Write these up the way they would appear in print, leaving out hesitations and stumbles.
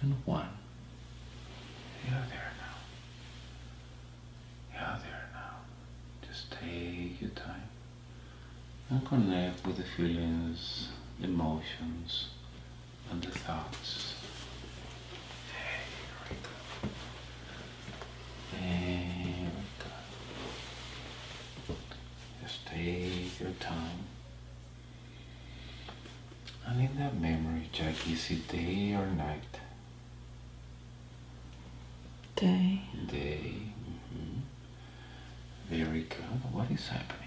and 1. You're there now. You're there now. Just take your time and connect with the feelings, emotions, and the thoughts. Very good. Very good. Just take your time. And in that memory, Jackie, is it day or night? Day. Day. Very good. What is happening?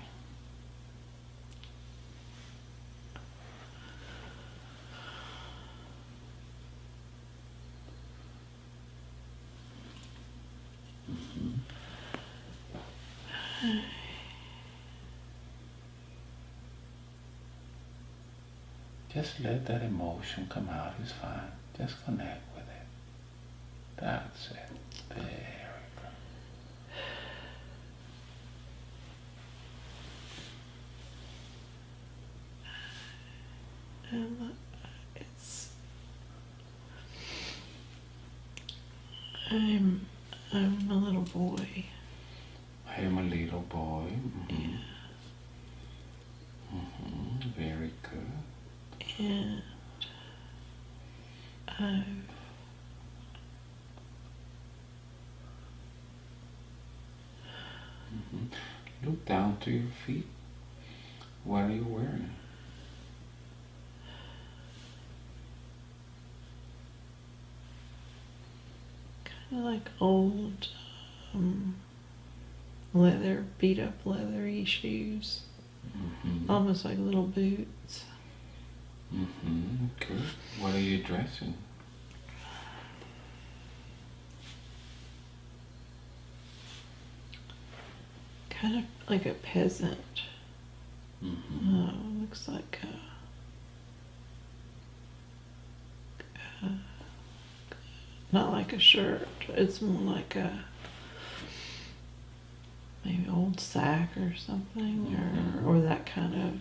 Just let that emotion come out, it's fine. Just connect with it. That's it. Very good. I'm a little boy. I am a little boy. Yeah. Very good. And Look down to your feet. What are you wearing? kind of like old beat up leathery shoes. Almost like little boots. Good. What are you dressing? Kind of like a peasant. Looks like not like a shirt. It's more like a maybe old sack or something, or that kind of.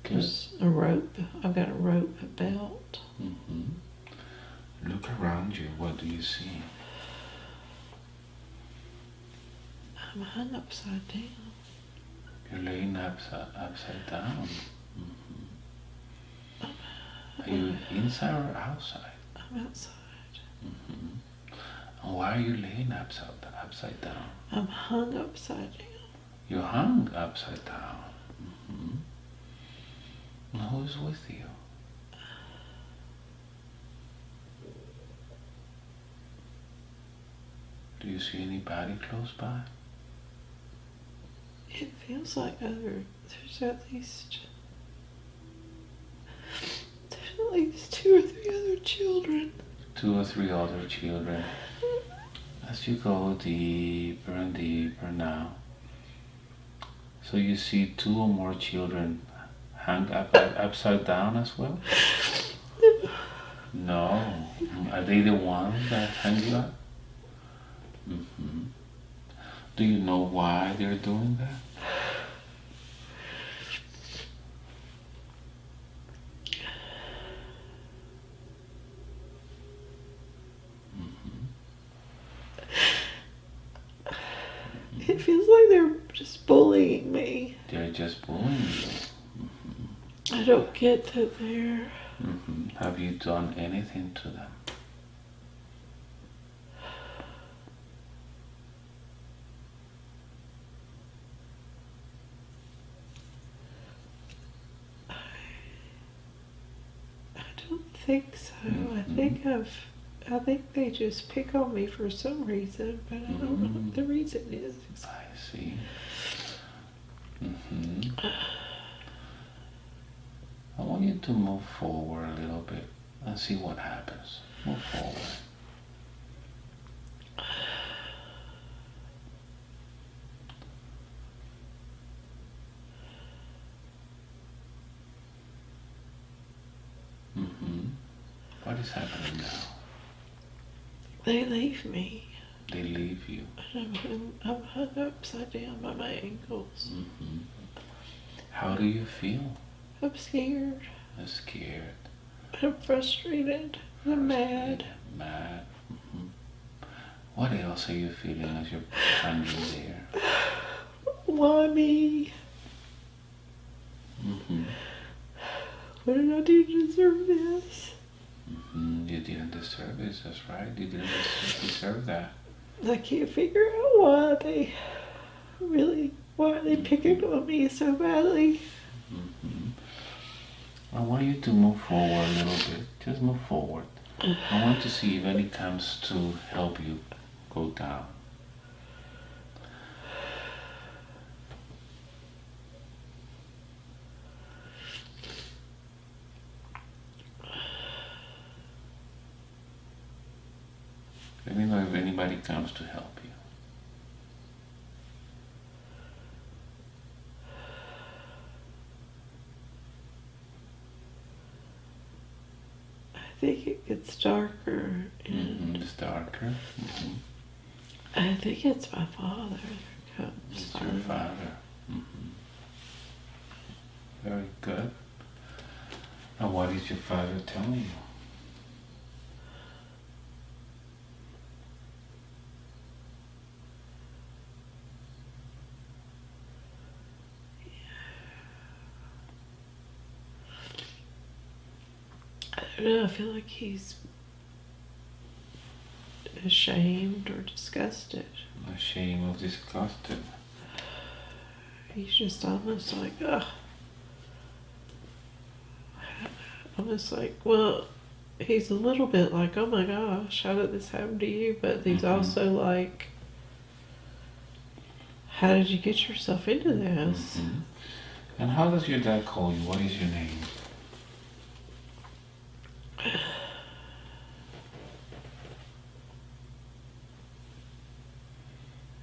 There's a rope. I've got a rope belt. Look around you. What do you see? I'm hung upside down. You're laying upside down. Are you inside or outside? I'm outside. And why are you laying upside down? I'm hung upside down. You're hung upside down. And who's with you? Do you see anybody close by? It feels like there's at least 2 or 3 other children. 2 or 3 other children. As you go deeper and deeper now, so you see 2 or more children hung upside down as well? No. Are they the ones that hang you up? Do you know why they're doing that? It feels like they're just bullying me. They're just bullying you. I don't get that they're... Have you done anything to them? I don't think so. I think they just pick on me for some reason, but I don't know what the reason is. I see. I want you to move forward a little bit and see what happens. Move forward. What is happening now? They leave me. They leave you. And I'm hung upside down by my ankles. How do you feel? I'm scared. Scared. I'm frustrated. I'm mad. Mad. Hmm. What else are you feeling as you're hanging there? Why me? Hmm. What did I do to deserve this? You didn't deserve it, that's right. You didn't deserve that. I can't figure out why are they picking on me so badly? Hmm. I want you to move forward a little bit. Just move forward. I want to see if any comes to help you go down. Let me know if anybody comes to help you. I think it gets darker, and It's darker. I think it's my father that comes. It's your father. Very good. Now, what is your father telling you? I don't know, I feel like he's ashamed or disgusted. Ashamed or disgusted? He's just almost like, ugh. Almost like, well, he's a little bit like, oh my gosh, how did this happen to you? But he's also like, how did you get yourself into this? And how does your dad call you? What is your name?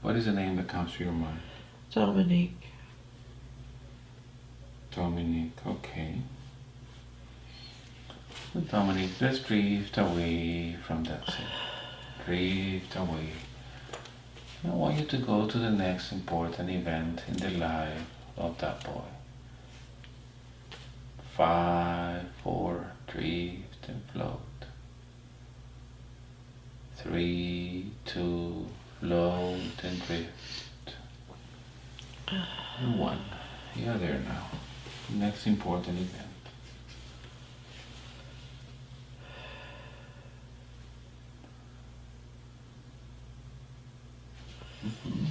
What is the name that comes to your mind? Dominique. Dominique, okay. Well, Dominique, let's drift away from that scene. Drift away. I want you to go to the next important event in the life of that boy. 5, 4, drift and float. 3, 2, float and drift. And 1, you're there now. Next important event.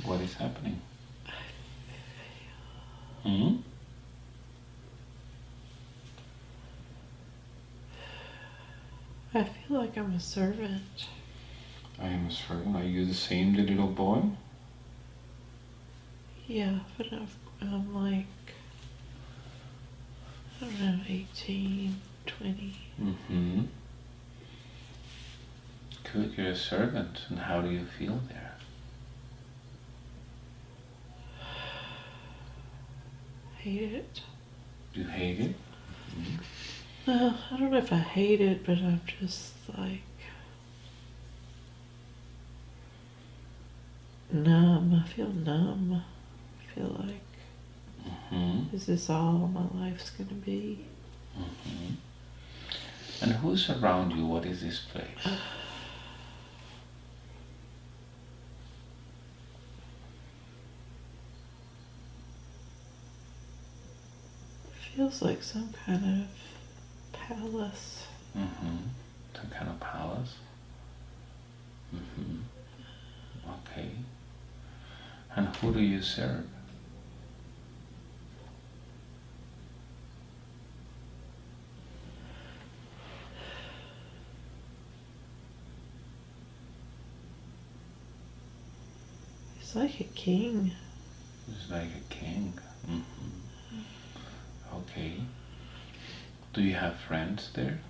What is happening? I feel like I'm a servant. I am a servant. Are you the same, the little boy? Yeah, but I'm like, I don't know, 18, 20. Good, you're a servant. And how do you feel there? Hate it. You hate it? Well, I don't know if I hate it, but I'm just like numb. I feel numb. I feel like, is this all my life's gonna be? And who's around you? What is this place? Feels like some kind of palace. Some kind of palace? Okay. And who do you serve? It's like a king. It's like a king. Okay. Do you have friends there?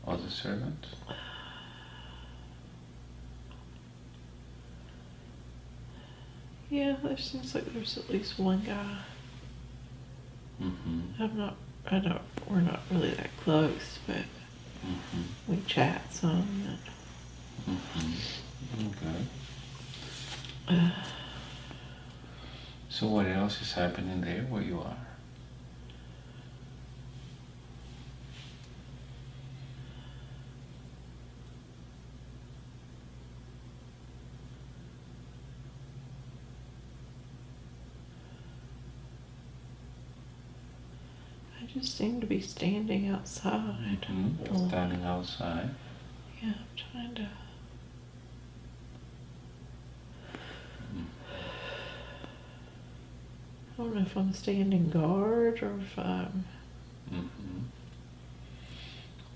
Other servants? Yeah, there seems like there's at least one guy. We're not really that close, but we chat some. Okay. So what else is happening there where you are? just seem to be standing outside. Standing outside. Yeah, I'm trying to. I don't know if I'm standing guard or if I'm.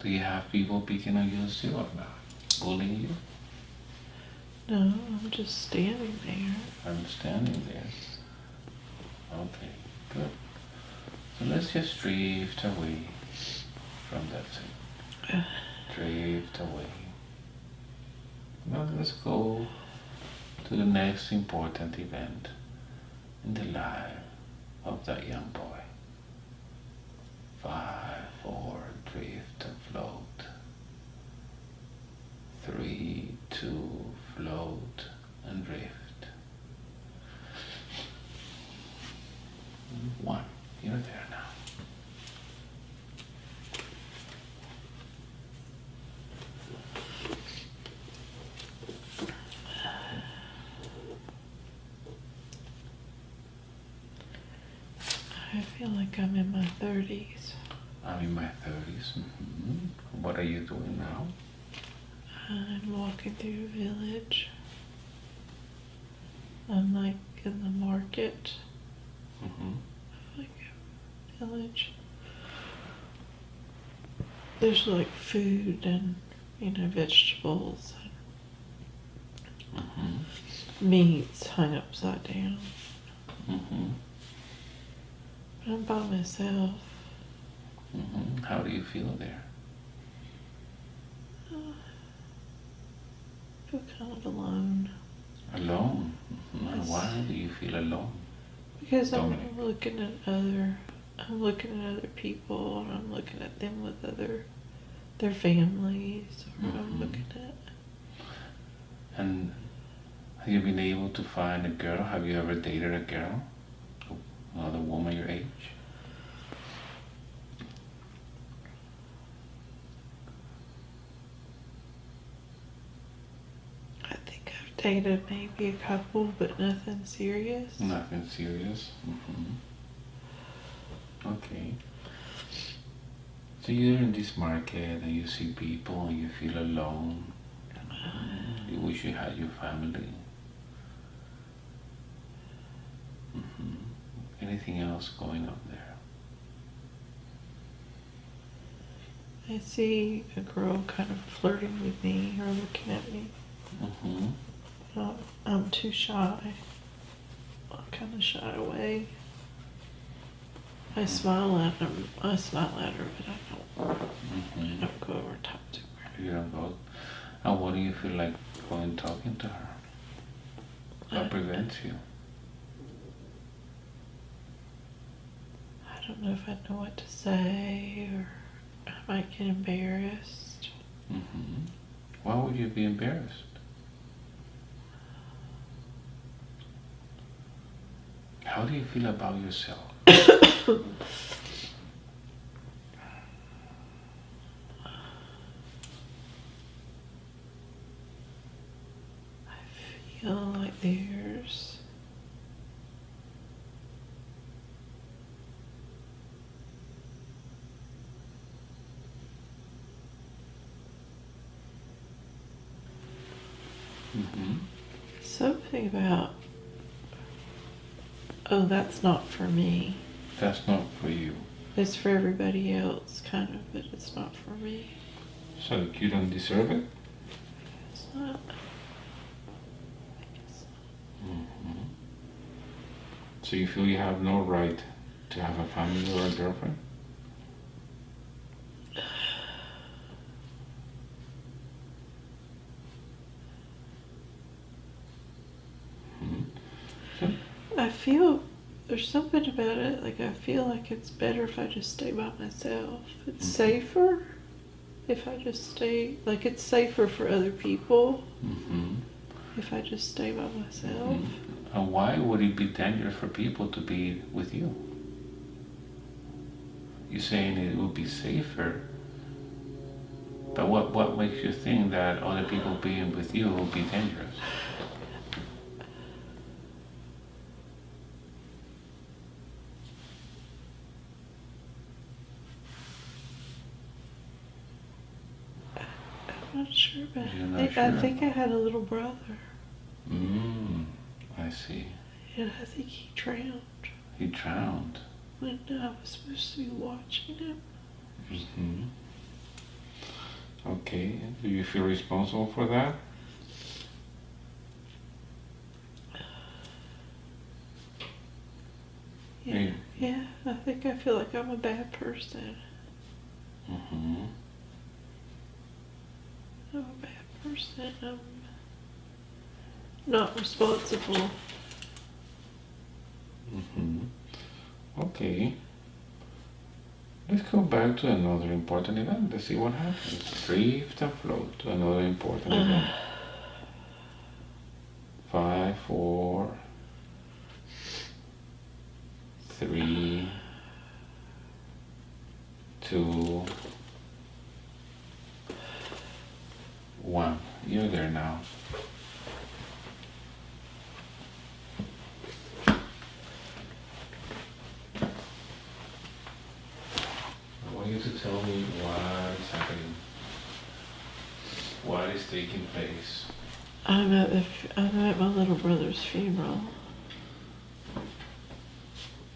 Do you have people picking on you still or not? Bullying you? No, I'm just standing there. I'm standing there. Okay, good. So let's just drift away from that thing. Drift away. Now let's go to the next important event in the life of that young boy. 5, 4, drift and float. 3, 2, float and drift. 1, you're there now. I feel like I'm in my 30s. I'm in my 30s. What are you doing now? I'm walking through a village. I'm like in the market. Like a village. There's like food and, vegetables and meats hung upside down. But I'm by myself. How do you feel there? I feel kind of alone. Alone? Why do you feel alone? Because Dominic. I'm looking at other people, and I'm looking at them with their families, or I'm looking at. And have you been able to find a girl? Have you ever dated a girl? Another woman your age? I think I've dated maybe a couple, but nothing serious. Nothing serious? Okay. So you're in this market and you see people and you feel alone. You wish you had your family. Anything else going on there? I see a girl kind of flirting with me or looking at me. I'm too shy. I kind of shy away. I smile at her. But I don't go over top to her. You don't go. And what do you feel like going talking to her? What prevents you? I don't know if I know what to say, or I might get embarrassed. Why would you be embarrassed? How do you feel about yourself? I feel like there's something about, oh, that's not for me. That's not for you. It's for everybody else, kind of, but it's not for me. So you don't deserve it? It's not. So you feel you have no right to have a family or a girlfriend? I feel there's something about it, like I feel like it's better if I just stay by myself. It's safer if I just stay, like it's safer for other people if I just stay by myself. And why would it be dangerous for people to be with you? You're saying it would be safer, but what makes you think that other people being with you will be dangerous? I'm not sure, but You're I not think, sure? I think I had a little brother. I see. And I think he drowned He drowned. when I was supposed to be watching him. Mm-hmm. Okay. Do you feel responsible for that? Yeah, yeah, I think I feel like I'm a bad person. Mm-hmm. I'm a bad person. I'm not responsible. Mm-hmm. Okay. Let's go back to another important event. Let's see what happens. Drift and float to another important event. 5, 4, 3, 2, 1. You're there now. I want you to tell me what is happening. What is taking place? I'm at my little brother's funeral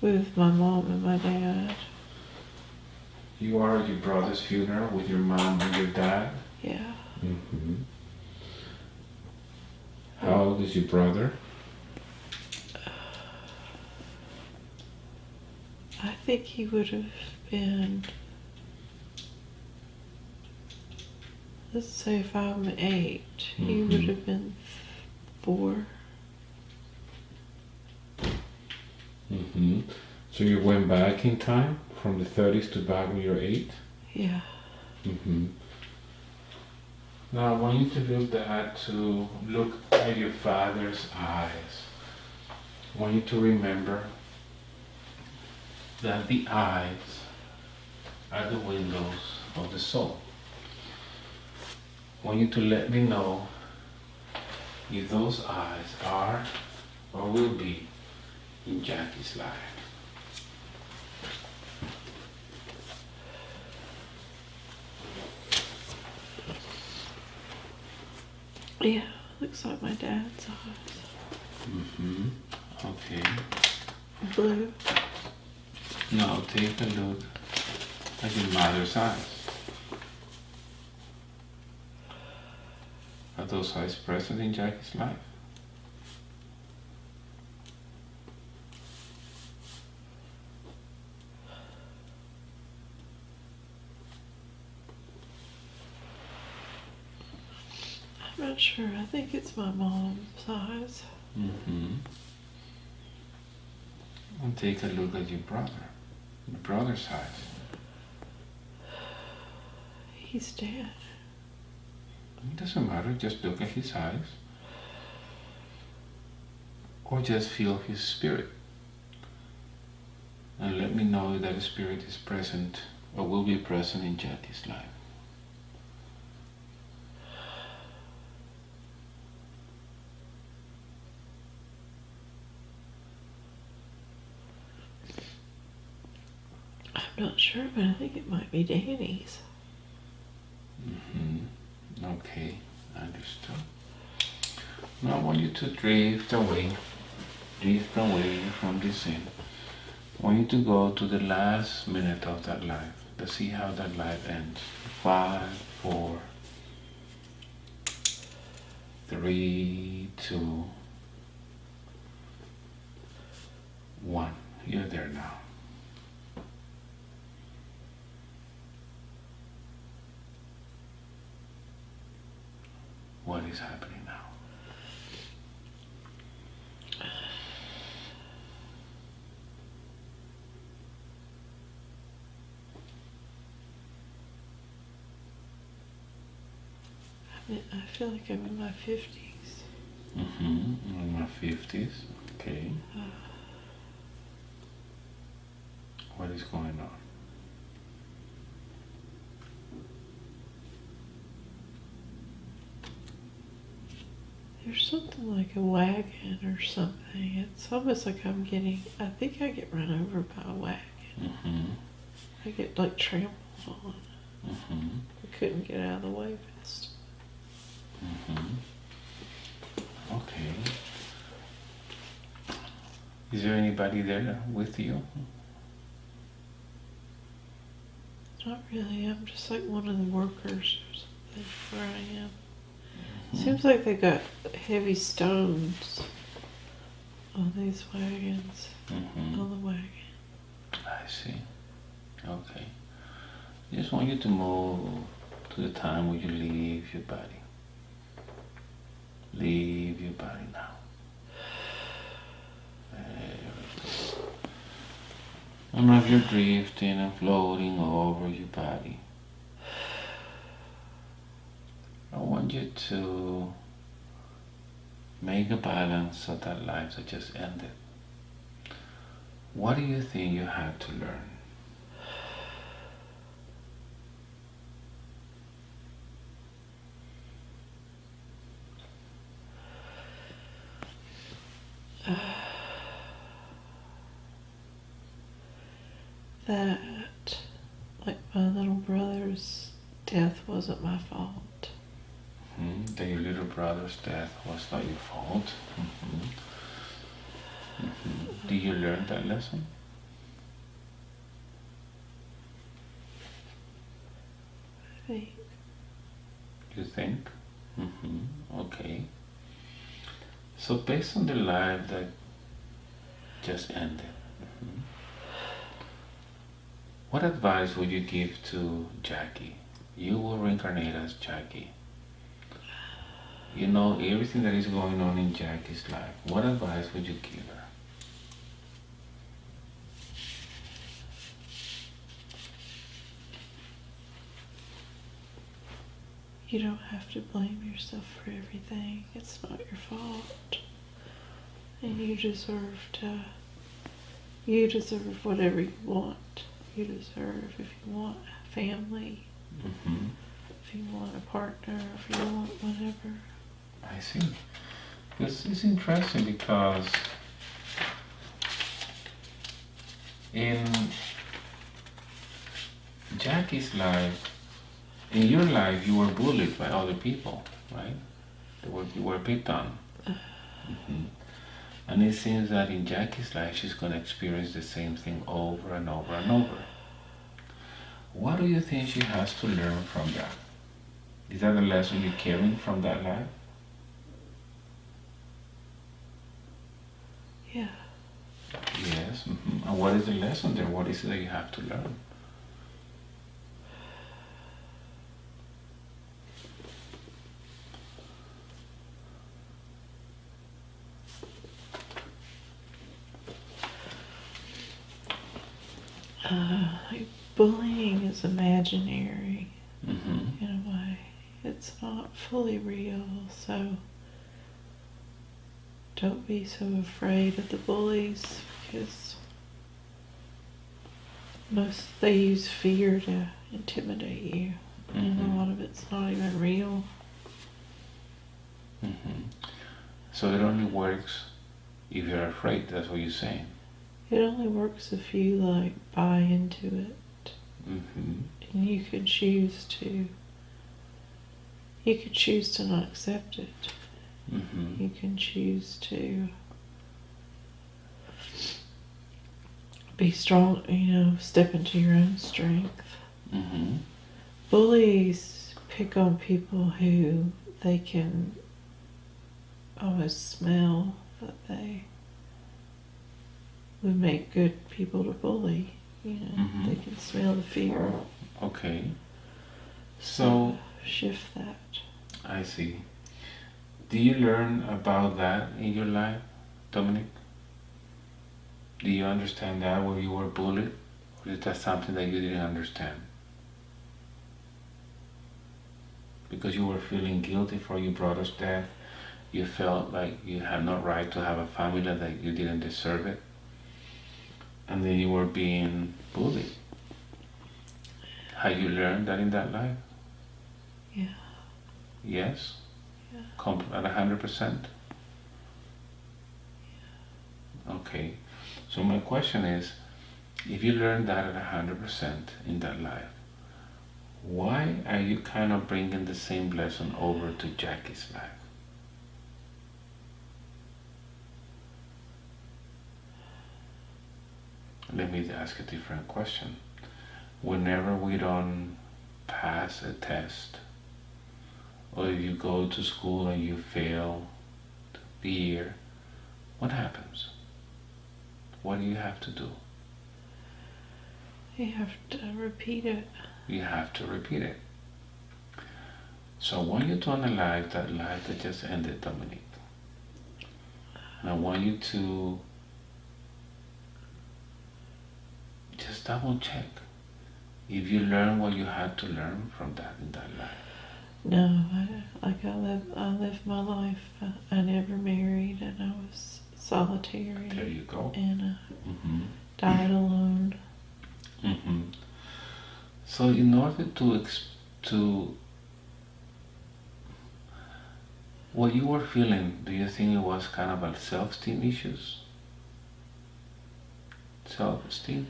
with my mom and my dad. You are at your brother's funeral with your mom and your dad? Yeah. Mm-hmm. How old is your brother? I think he would have been, let's say if I'm 8, he would have been 4. Mm-hmm. So you went back in time from the 30s to back when you're 8? Yeah. Mm-hmm. Now I want you to look at your father's eyes. I want you to remember that the eyes are the windows of the soul. I want you to let me know if those eyes are or will be in Jackie's life. Yeah, looks like my dad's eyes. Mm-hmm. Okay. Blue. Now take a look at your mother's eyes. Are those eyes present in Jackie's life? I'm not sure. I think it's my mom's eyes. Mm-hmm. And take a look at your brother's eyes. He's dead. It doesn't matter, just look at his eyes. Or just feel his spirit. And let me know if that spirit is present or will be present in Jackie's life. I'm not sure, but I think it might be Danny's. Mm-hmm. Okay, understood. Now I want you to drift away from this scene. I want you to go to the last minute of that life. Let's see how that life ends. 5, 4, 3, 2, 1. You're there now. What is happening now? I feel like I'm in my 50s. Mm-hmm. In my 50s. Okay. What is going on? There's something like a wagon or something. It's almost like I think I get run over by a wagon. Mm-hmm. I get like trampled on. Mm-hmm. I couldn't get out of the way fast. Is there anybody there with you? Not really. I'm just like one of the workers or something where I am. Seems like they got heavy stones on these wagons. On the wagon. I see. Okay. I just want you to move to the time where you leave your body. Leave your body now. There we go. And if you're drifting and floating over your body, I want you to make a balance of that life that just ended. What do you think you had to learn? That, like my little brother's death wasn't my fault. That your little brother's death was not your fault. Did you learn that lesson? I think. You think? Okay. So based on the life that just ended, what advice would you give to Jackie? You will reincarnate as Jackie. You know everything that is going on in Jackie's life. What advice would you give her? You don't have to blame yourself for everything. It's not your fault. And you deserve whatever you want. You deserve, if you want a family, if you want a partner, if you want whatever. I see. It's interesting because in Jackie's life, in your life, you were bullied by other people, right? You were picked on. And it seems that in Jackie's life, she's going to experience the same thing over and over and over. What do you think she has to learn from that? Is that a lesson you're carrying from that life? Yeah. Yes. And what is the lesson there? What is it that you have to learn? Like bullying is imaginary Mm-hmm. in a way. It's not fully real, so don't be so afraid of the bullies because they use fear to intimidate you. And a lot of it's not even real. So it only works if you're afraid, that's what you're saying. It only works if you like buy into it. And you can choose to not accept it. You can choose to be strong, step into your own strength. Bullies pick on people who they can almost smell that they would make good people to bully. They can smell the fear. Okay. So shift that. I see. Do you learn about that in your life, Dominic? Do you understand that when you were bullied? Or is that something that you didn't understand? Because you were feeling guilty for your brother's death, you felt like you had no right to have a family, that you didn't deserve it, and then you were being bullied. Had you learned that in that life? Yeah. Yes? Yeah. At 100%? Okay. So my question is, if you learned that at 100% in that life, why are you kind of bringing the same lesson over to Jackie's life? Let me ask a different question. Whenever we don't pass a test, or if you go to school and you fail the year, what happens? What do you have to do? You have to repeat it. You have to repeat it. So I want you to analyze that life that just ended, Dominique. And I want you to just double check if you learn what you had to learn from that in that life. No, I lived my life. I never married, and I was solitary. There you go. And Mm-hmm. died alone. Mm-hmm. So in order to what you were feeling, do you think it was kind of a self-esteem issues? Self-esteem?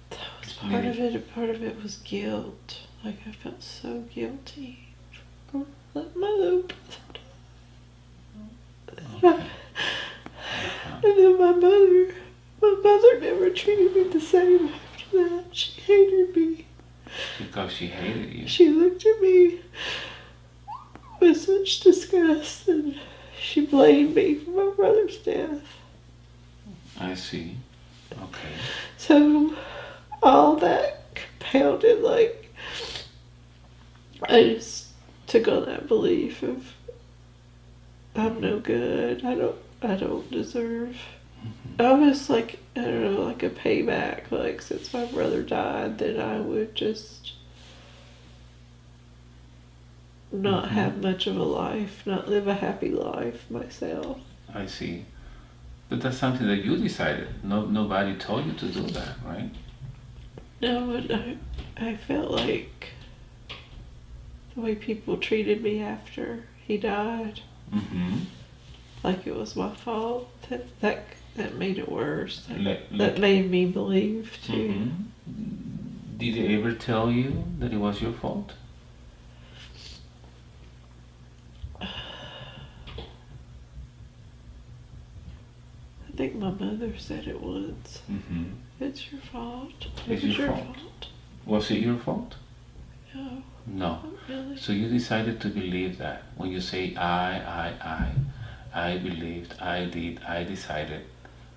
That was part of it. Part of it was guilt. Like I felt so guilty for letting my little brother die. And then my mother never treated me the same after that. She hated me. Because she hated you. She looked at me with such disgust, and she blamed me for my brother's death. I see. Okay. So all that compounded, like, I just took on that belief of I'm no good. I don't deserve. I was like, I don't know, like a payback. Like, since my brother died, then I would just not have much of a life, not live a happy life myself. I see. But that's something that you decided. Nobody told you to do that, right? No, and I felt like the way people treated me after he died, like it was my fault. That made it worse. That made me believe too. Did they ever tell you that it was your fault? I think my mother said it once. It's your fault. It's your fault. Was it your fault? No. No. Not really. So you decided to believe that. When you say I believed, I did, I decided,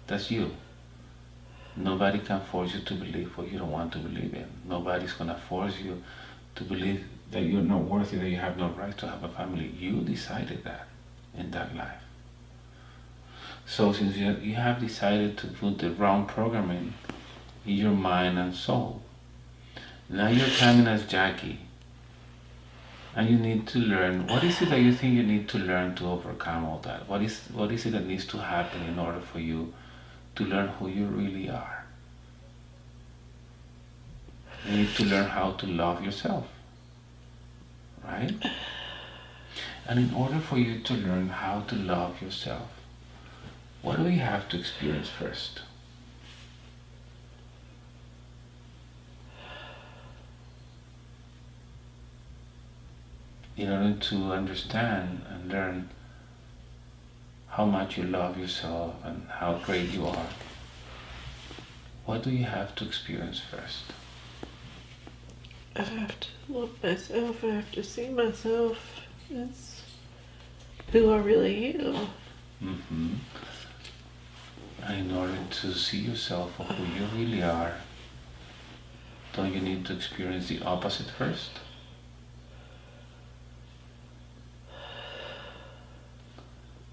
that's you. Nobody can force you to believe what you don't want to believe in. Nobody's gonna force you to believe that you're not worthy, that you have no right to have a family. You decided that in that life. So since you have decided to put the wrong programming in your mind and soul, now you're coming as Jackie, and you need to learn. What is it that you think you need to learn to overcome all that? What is it that needs to happen in order for you to learn who you really are? You need to learn how to love yourself, right? And in order for you to learn how to love yourself, what do you have to experience first? In order to understand and learn how much you love yourself and how great you are, what do you have to experience first? I have to love myself. I have to see myself as who I really am. And in order to see yourself for who you really are, don't you need to experience the opposite first?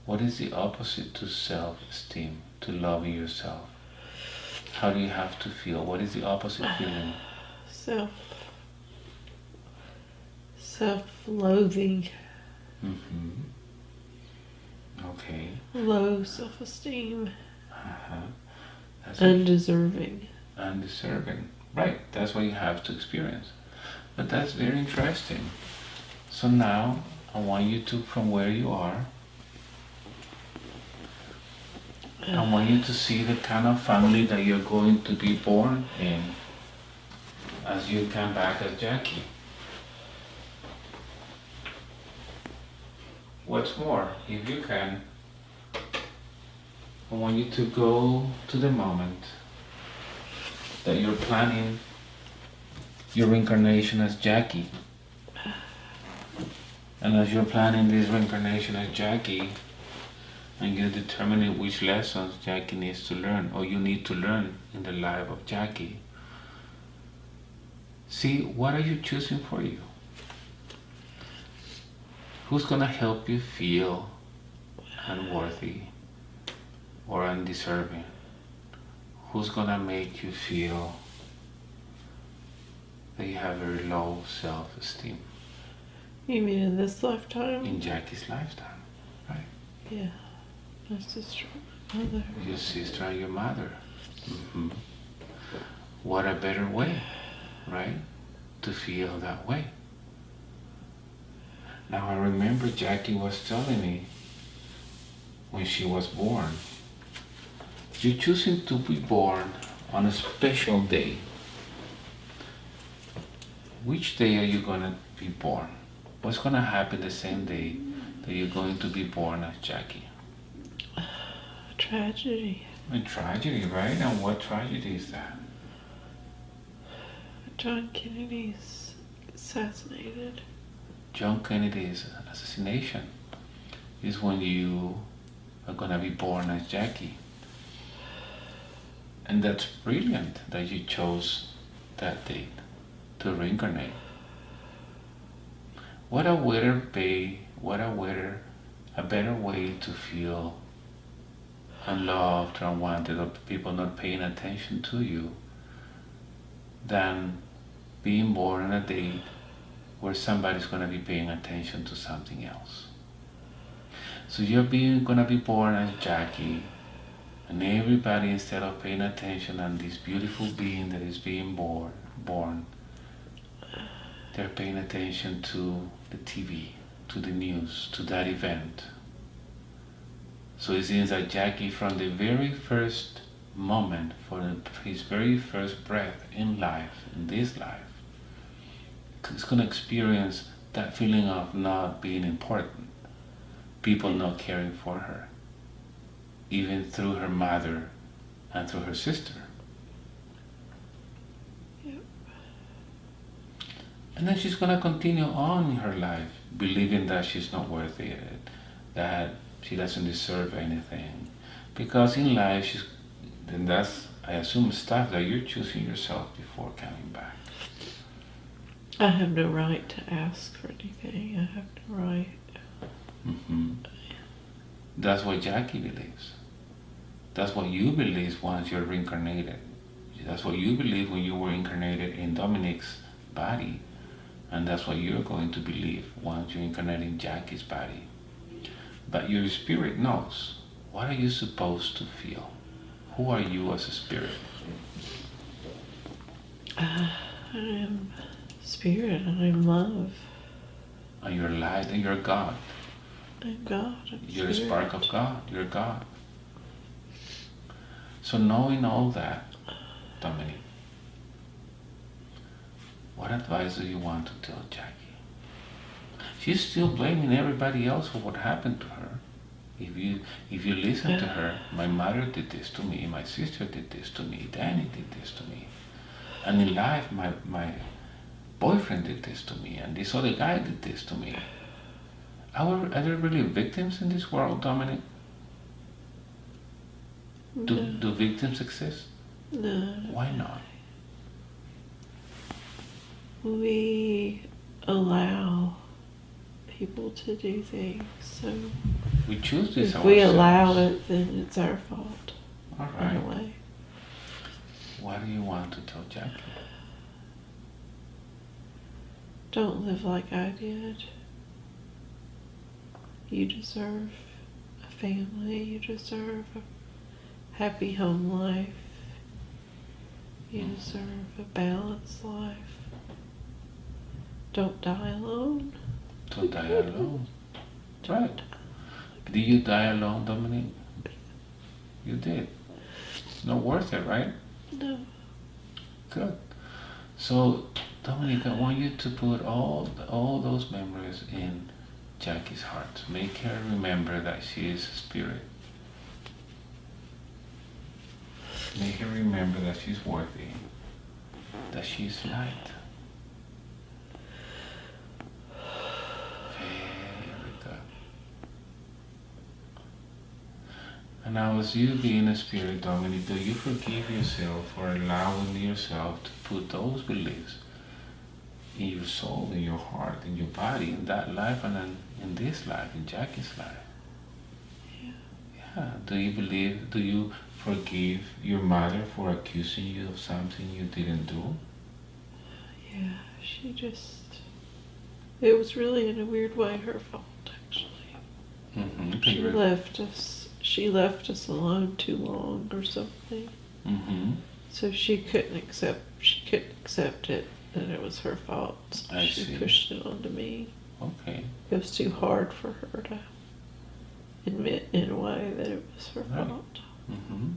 What is the opposite to self-esteem, to loving yourself? How do you have to feel? What is the opposite feeling? Self-loathing. Okay. Low self-esteem. That's undeserving. Undeserving. Right, that's what you have to experience. But that's very interesting. So now I want you to, from where you are, I want you to see the kind of family that you're going to be born in as you come back as Jackie. What's more, if you can I want you to go to the moment that you're planning your reincarnation as Jackie. And as you're planning this reincarnation as Jackie, and you're determining which lessons Jackie needs to learn, or you need to learn in the life of Jackie, see, what are you choosing for you? Who's gonna help you feel unworthy or undeserving? Who's gonna make you feel that you have very low self-esteem? You mean in this lifetime? In Jackie's lifetime, right? Yeah. My sister, my mother. Your sister and your mother. What a better way, right? To feel that way. Now I remember Jackie was telling me when she was born, you're choosing to be born on a special day. Which day are you going to be born? What's going to happen the same day that you're going to be born as Jackie? Tragedy. A tragedy, right? And what tragedy is that? John Kennedy's assassinated. John Kennedy's assassination is when you are going to be born as Jackie. And that's brilliant that you chose that date to reincarnate. What a better way to feel unloved or unwanted, or people not paying attention to you, than being born on a date where somebody's going to be paying attention to something else. So you're going to be born as Jackie, and everybody, instead of paying attention on this beautiful being that is being born, they're paying attention to the TV, to the news, to that event. So it seems that Jackie, from the very first moment, for his very first breath in life, in this life, is going to experience that feeling of not being important, people not caring for her, even through her mother and through her sister. Yep. And then she's going to continue on in her life, believing that she's not worthy it, that she doesn't deserve anything. Because in life, then that's, I assume, stuff that you're choosing yourself before coming back. I have no right to ask for anything. I have no right. That's what Jackie believes. That's what you believe once you're reincarnated. That's what you believe when you were incarnated in Dominic's body. And that's what you're going to believe once you incarnate in Jackie's body. But your spirit knows. What are you supposed to feel? Who are you as a spirit? I am spirit, and I'm love. And you're light, and you're God. I'm God. You're a spark of God. You're God. So knowing all that, Dominic, what advice do you want to tell Jackie? She's still blaming everybody else for what happened to her. If you listen to her, my mother did this to me, my sister did this to me, Danny did this to me. And in life, my boyfriend did this to me, and this other guy did this to me. Are there really victims in this world, Dominic? Do victims exist? No. Why not? We allow people to do things, so We choose this if we ourselves. allow it, then it's our fault. All In a right. way. What do you want to tell Jackie? Don't live like I did. You deserve a family. You deserve a happy home life. You deserve a balanced life. Don't die alone. Don't die alone. Right. Did you die alone, Dominic? You did. Not worth it, right? No. Good. So, Dominic, I want you to put all those memories in Jackie's heart. Make her remember that she is a spirit. Make her remember that she's worthy, that she's light. Very good. And now as you being a spirit, Dominic, do you forgive yourself for allowing yourself to put those beliefs in your soul, in your heart, in your body, in that life, and then in this life, in Jackie's life? Yeah. Yeah. Do you forgive your mother for accusing you of something you didn't do? Yeah, it was really in a weird way her fault, actually. Mm-hmm. She left us alone too long or something. Mm-hmm. So she couldn't accept it, that it was her fault. I She see. pushed it onto me. Okay. It was too hard for her to admit in a way that it was her Right. fault. Mm-hmm.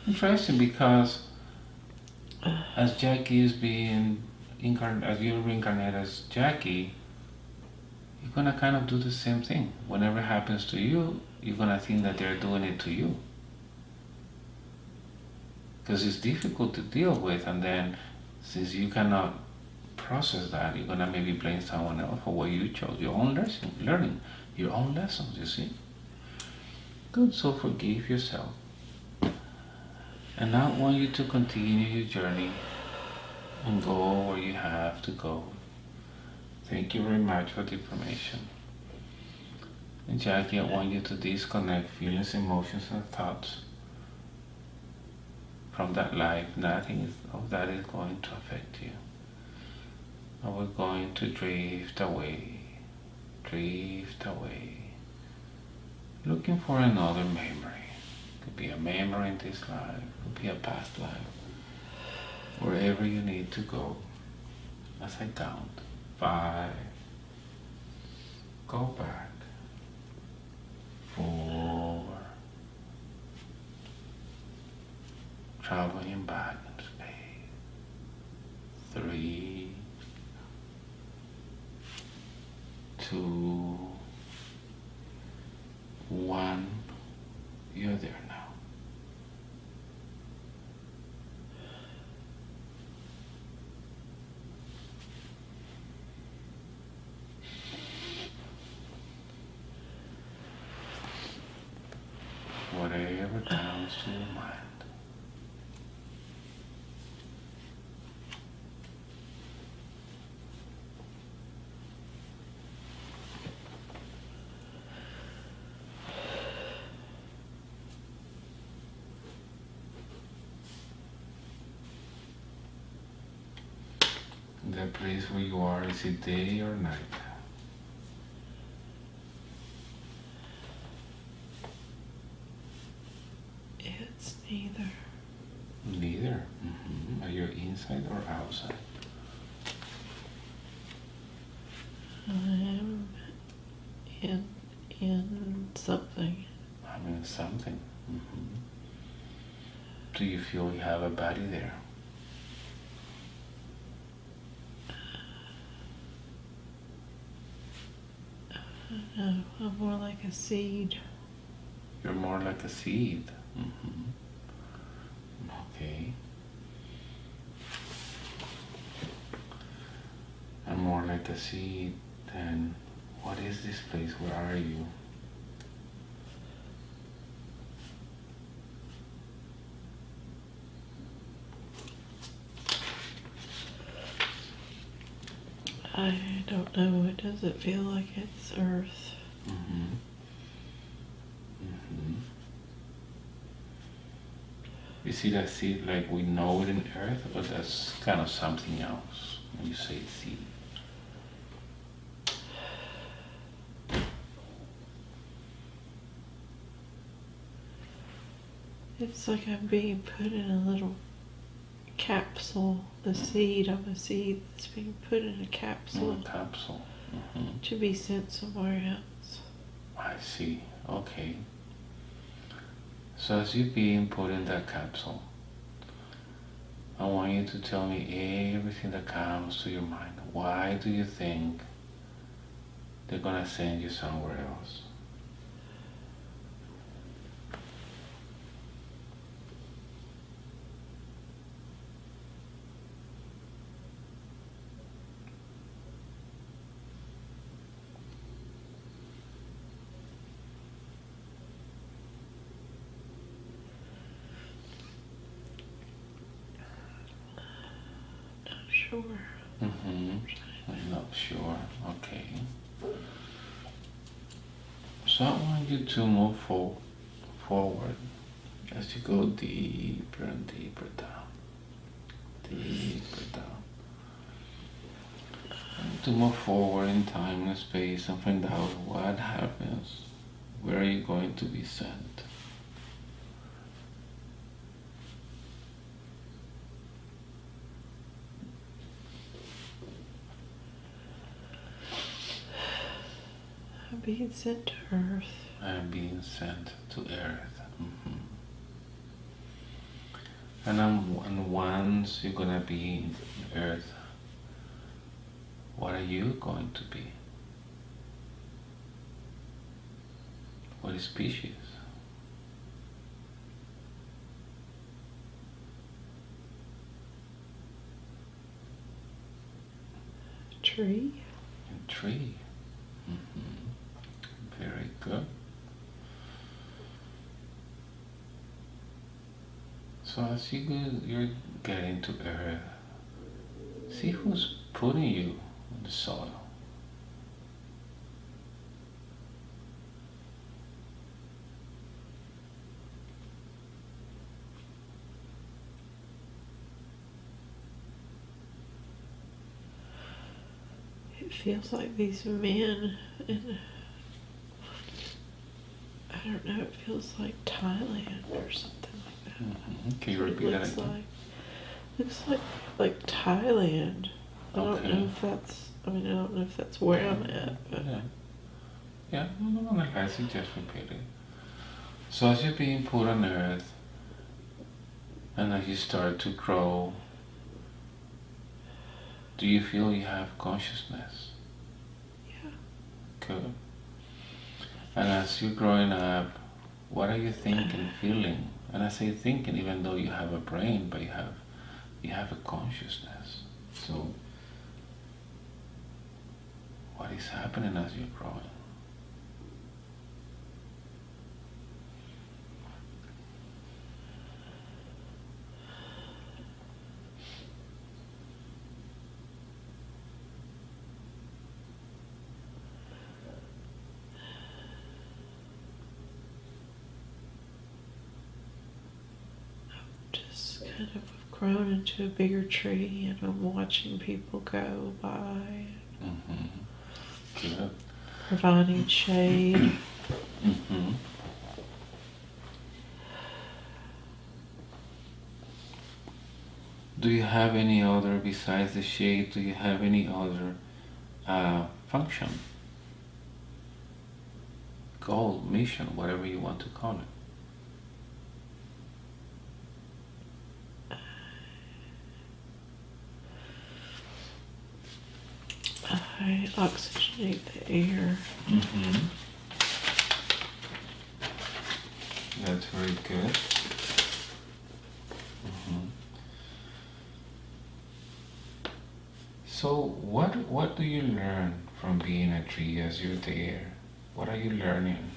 Interesting, because as Jackie is being as you reincarnate as Jackie, you're gonna kind of do the same thing. Whenever it happens to you, you're gonna think that they're doing it to you, because it's difficult to deal with, and then since you cannot process that, you're gonna maybe blame someone else for what you chose, your own learning your own lessons. You see, good. So forgive yourself, and now I want you to continue your journey and go where you have to go. Thank you very much for the information. And Jackie, I want you to disconnect feelings, emotions, and thoughts from that life. Nothing of that is going to affect you. And we're going to drift away, looking for another memory. Could be a memory in this life, could be a past life. Wherever you need to go, as I count 5, go back. 4, traveling back in space. 3, 2, 1. You're there now. Whatever comes to your mind. The place where you are, is it day or night? It's neither. Neither. Are you inside or outside? I'm in something. I'm in something. Do you feel you have a body there? No, I'm more like a seed. You're more like a seed. Okay. I'm more like a seed. Then what is this place? Where are you? I don't know. It doesn't feel like it's Earth. You see that seed like we know it in Earth, but that's kind of something else when you say seed. It's like I'm being put in a little capsule. The seed, I'm a seed that's being put in a capsule. In a capsule. To be sent somewhere else. I see. Okay. So as you're being put in that capsule, I want you to tell me everything that comes to your mind. Why do you think they're gonna send you somewhere else? sure. I'm not sure. Okay. So I want you to move forward as you go deeper and deeper down. Deeper down. And to move forward in time and space and find out what happens. Where are you going to be sent? I'm being sent to Earth. I'm being sent to Earth. And once you're gonna be in Earth, what are you going to be? What species? Tree. A tree. Very good. So as you're getting to Earth, see who's putting you on the soil. It feels like these men, and I don't know, it feels like Thailand or something like that. Can you repeat that again? Looks like Thailand. I don't know if that's, I don't know if that's where I'm at, but. Yeah, no, like I suggest repeat it. So as you're being put on Earth, and as you start to grow, do you feel you have consciousness? Yeah. Good. And as you're growing up, what are you thinking, feeling? And I say thinking, even though you have a brain, but you have a consciousness. So what is happening as you're growing? Just kind of grown into a bigger tree, and I'm watching people go by. Good. Providing shade. Do you have any other, besides the shade, do you have any other function, goal, mission, whatever you want to call it? I oxygenate the air. That's very good. So what do you learn from being a tree as you're there? What are you learning?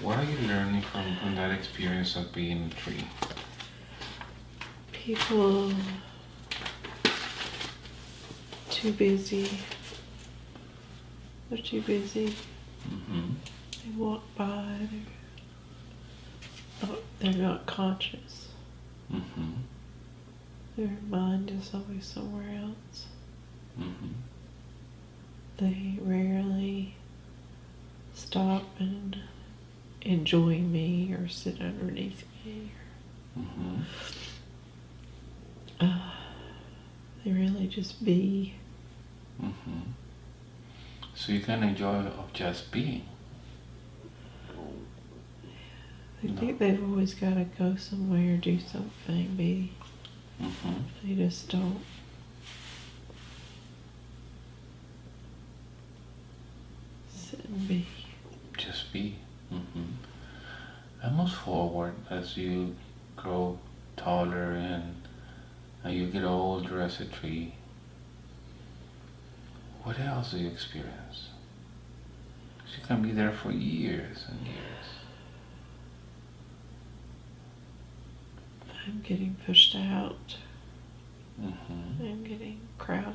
What are you learning from that experience of being a tree? People too busy. They're too busy. They walk by. They're not conscious. Their mind is always somewhere else. They rarely stop and enjoy me or sit underneath me. They really just be. So you can enjoy of just being. They think they've always got to go somewhere, do something, be. They just don't. Sit and be. Just be. And move forward as you grow taller and you get older as a tree. What else do you experience? She can be there for years and years. I'm getting pushed out. Mm-hmm. I'm getting crowded.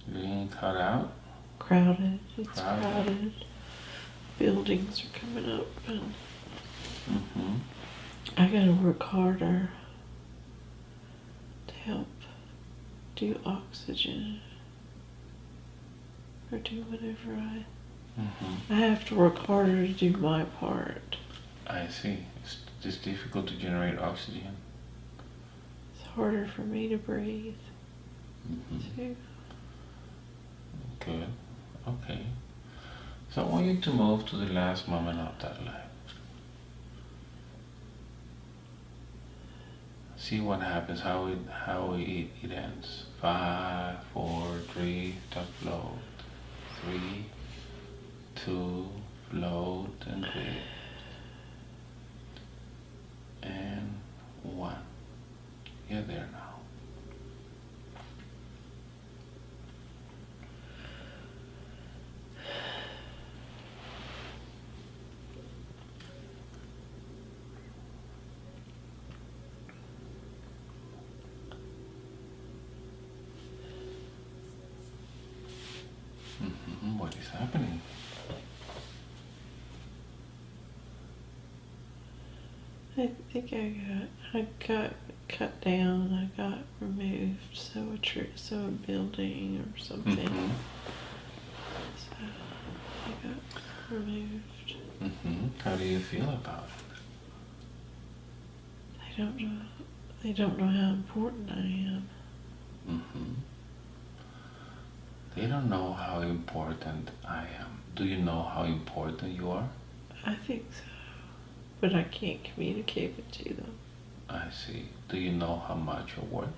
You're getting cut out? Crowded. It's crowded. Buildings are coming up, and Mm-hmm. I gotta work harder to help do oxygen or do whatever Mm-hmm. I have to work harder to do my part. I see. It's difficult to generate oxygen. It's harder for me to breathe Mm-hmm. too. Good. Okay. So I want you to move to the last moment of that life. See what happens, how it ends. 5, 4, 3, top float. 3, 2, float and breathe. And 1. You're there now. What is happening? I think I got cut down. I got removed. So a building or something. Mm-hmm. So I got removed. Mm-hmm. How do you feel about it? I don't know. They don't know how important I am. Mm-hmm. They don't know how important I am. Do you know how important you are? I think so, but I can't communicate it to them. I see. Do you know how much you're worth?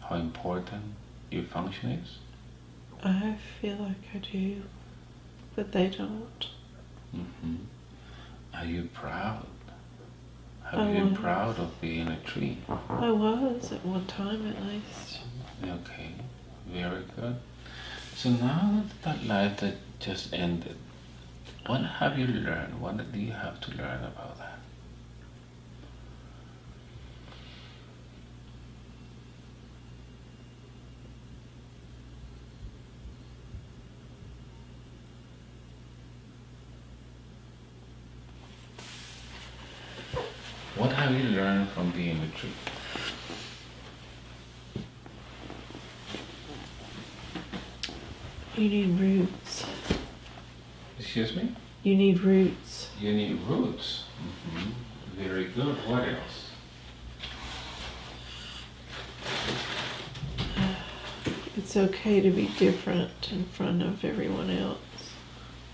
How important your function is? I feel like I do, but they don't. Mm-hmm. Are you proud? Have I you been was. proud of being a tree? I was at one time at least. Okay, very good. So now that life that just ended, what have you learned? What do you have to learn about that? What have you learned from being a tree? You need roots. Excuse me? You need roots. You need roots. Very good. What else? It's okay to be different in front of everyone else.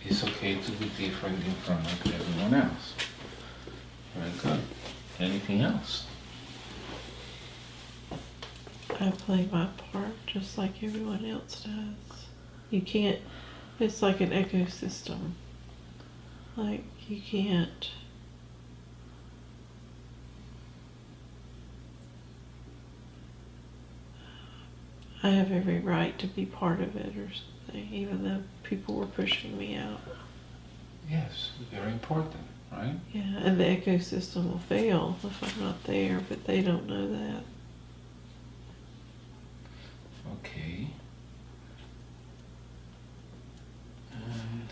It's okay to be different in front of everyone else. Very good. Anything else? I play my part just like everyone else does. You can't, it's like an ecosystem. Like, you can't. I have every right to be part of it or something, even though people were pushing me out. Yes, very important, right? Yeah, and the ecosystem will fail if I'm not there, but they don't know that. Okay. And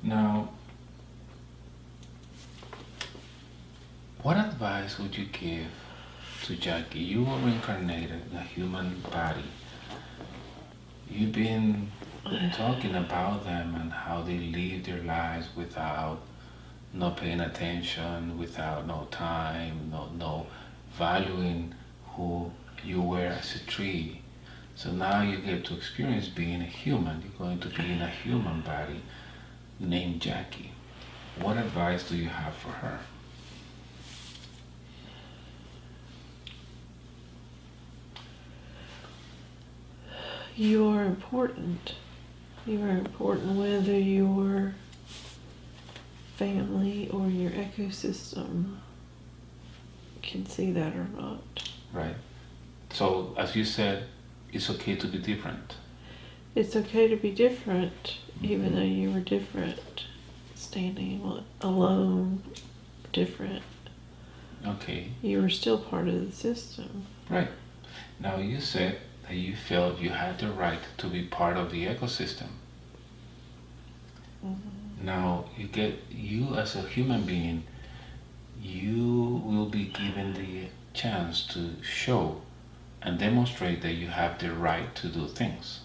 now, what advice would you give to Jackie? You were reincarnated in a human body. You've been talking about them and how they live their lives without no paying attention, without no time, no valuing who you were as a tree. So now you get to experience being a human. You're going to be in a human body named Jackie. What advice do you have for her? You are important. You are important whether your family or your ecosystem can see that or not. Right. So, as you said, it's okay to be different. It's okay to be different, even Mhm. though you were different. Standing alone, different. Okay. You were still part of the system. Right. Now, you said that you felt you had the right to be part of the ecosystem. Mm-hmm. Now, you as a human being, you will be given the chance to show and demonstrate that you have the right to do things.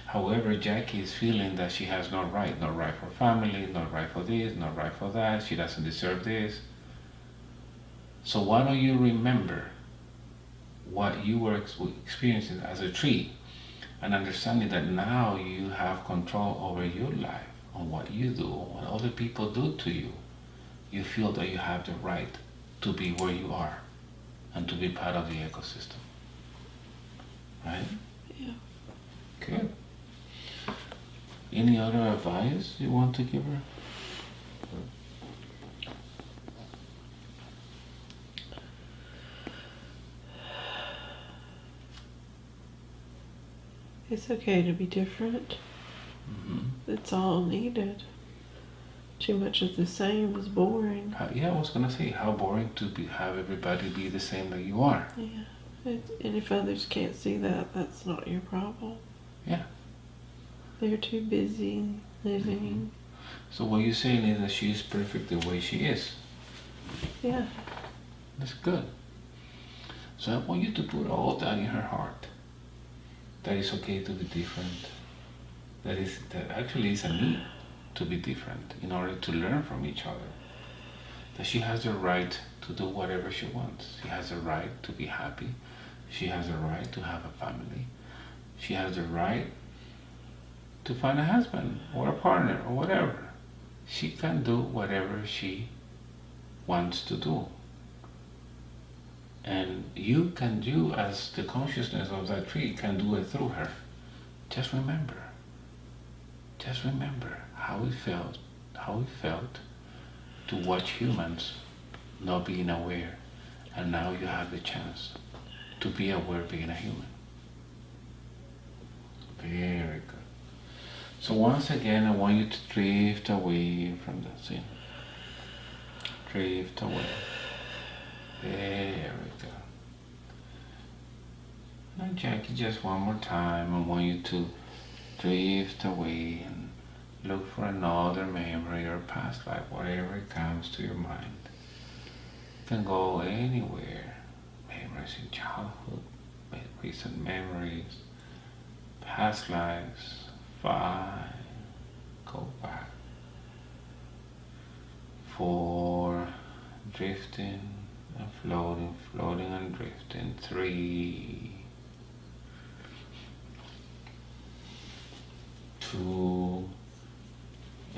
However, Jackie is feeling that she has no right, no right for family, no right for this, no right for that, she doesn't deserve this. So why don't you remember what you were experiencing as a tree and understanding that now you have control over your life, on what you do, on what other people do to you. You feel that you have the right to be where you are and to be part of the ecosystem. Right? Yeah. Good. Any other advice you want to give her? It's okay to be different. Mm-hmm. It's all needed. Too much of the same is boring. Yeah, I was gonna say how boring to have everybody be the same that you are. Yeah. And if others can't see that, that's not your problem. Yeah. They're too busy living. So what you're saying is that she is perfect the way she is. Yeah. That's good. So I want you to put all that in her heart. That it's okay to be different. That actually is a need to be different in order to learn from each other. That she has the right to do whatever she wants. She has the right to be happy. She has the right to have a family. She has the right to find a husband or a partner or whatever. She can do whatever she wants to do. And you as the consciousness of that tree can do it through her. Just remember how it felt to watch humans not being aware, and now you have the chance to be aware being a human. Very good. So once again, I want you to drift away from the scene. Drift away. There we go. Now, Jackie, just one more time, I want you to drift away and look for another memory or past life, whatever comes to your mind. You can go anywhere. Memories in childhood, recent memories, past lives. Five. Go back. 4. Drifting and floating and drifting. 3. 2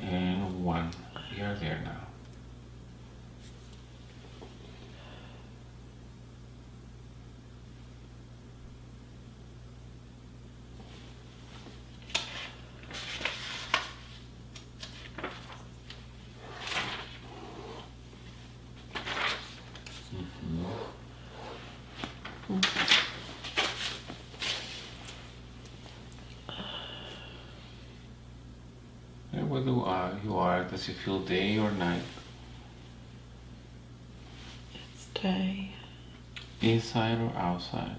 and 1. You're there now. And whether you are, does it feel day or night? It's day. Inside or outside?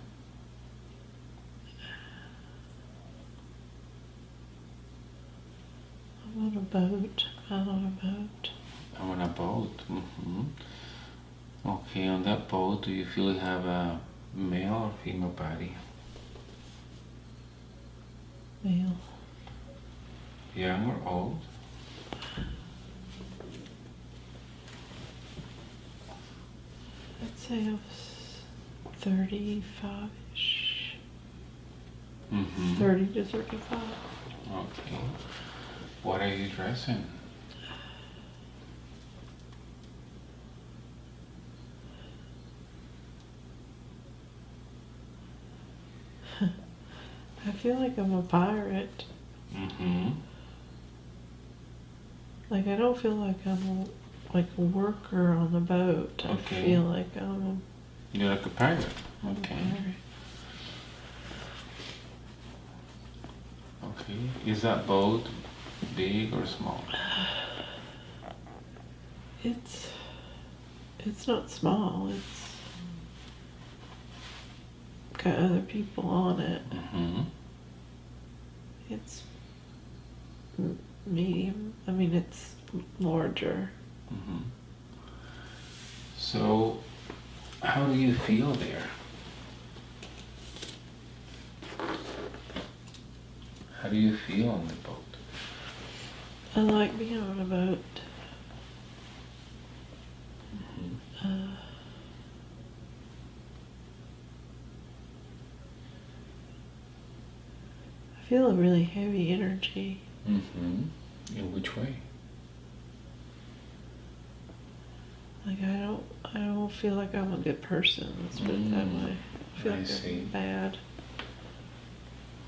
I'm on a boat. Out on a boat. I'm on a boat. Okay, on that boat, do you feel you have a male or female body? Male. Young or old? I'd say I was 35-ish. 30 to 35. Okay. What are you dressing? I feel like I'm a pirate. Like, I don't feel like I'm like a worker on the boat. Okay. I feel like I'm You're like a pirate. Okay. Okay. Is that boat big or small? It's not small. It's got other people on it. Mm-hmm. It's medium. I mean, it's larger. Mm-hmm. So, how do you feel there? How do you feel on the boat? I like being on a boat. Mm-hmm. I feel a really heavy energy. Mm-hmm. In which way? Like I don't feel like I'm a good person. Let's put it that way. I feel I like see. I'm bad.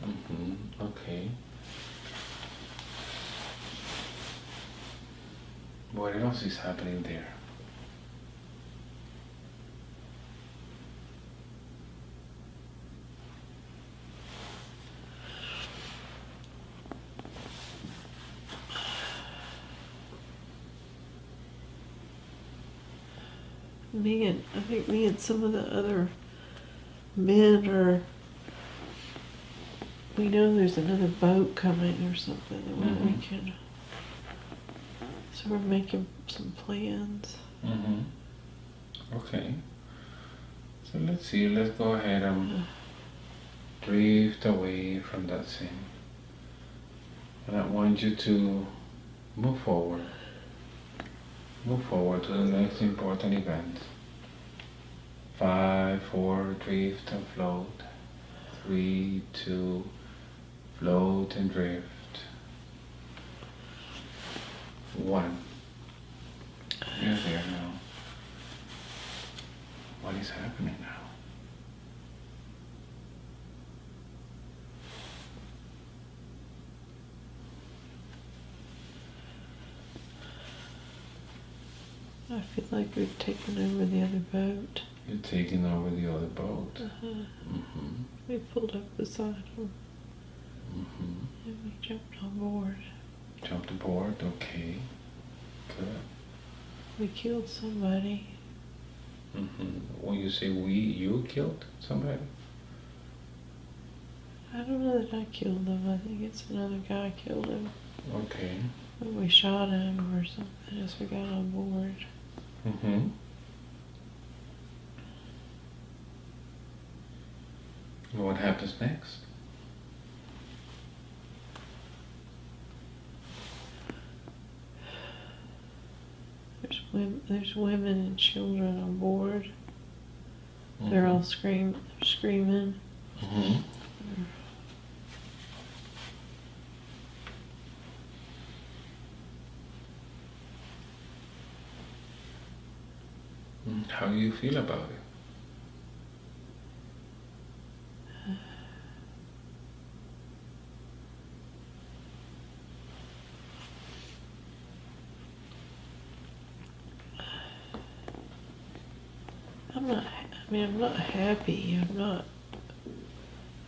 Mm-hmm. Okay. What else is happening there? I think me and some of the other men we know there's another boat coming or something that we can, so we're making some plans. Mm-hmm. Okay. So let's see, let's go ahead and drift away from that scene. And I want you to move forward. Move forward to the next important event. 5, 4, drift and float. 3, 2, float and drift. 1. You're there now. What is happening now? I feel like we've taken over the other boat. You're taking over the other boat. We pulled up beside them and we jumped on board. Jumped aboard, okay. Good. We killed somebody. When you say we, you killed somebody? I don't know that I killed him. I think it's another guy killed him. Okay. But we shot him or something as we got on board. What happens next? There's women and children on board. They're all screaming. How do you feel about it? I'm not happy.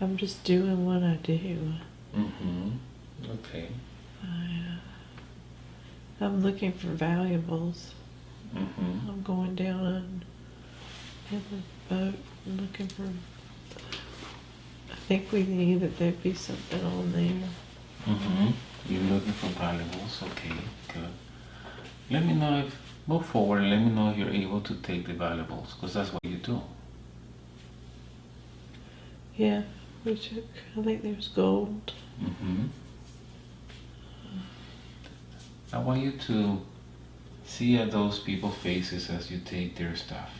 I'm just doing what I do. Okay. I'm looking for valuables. Mm-hmm. I'm going down in the boat and looking for. I think we knew that there'd be something on there. Mm-hmm. You're looking for valuables. Okay, good. Let me know if move forward. And let me know if you're able to take the valuables, because that's what you do. Yeah, we took. I think there's gold. Mm-hmm. I want you to see at those people's faces as you take their stuff.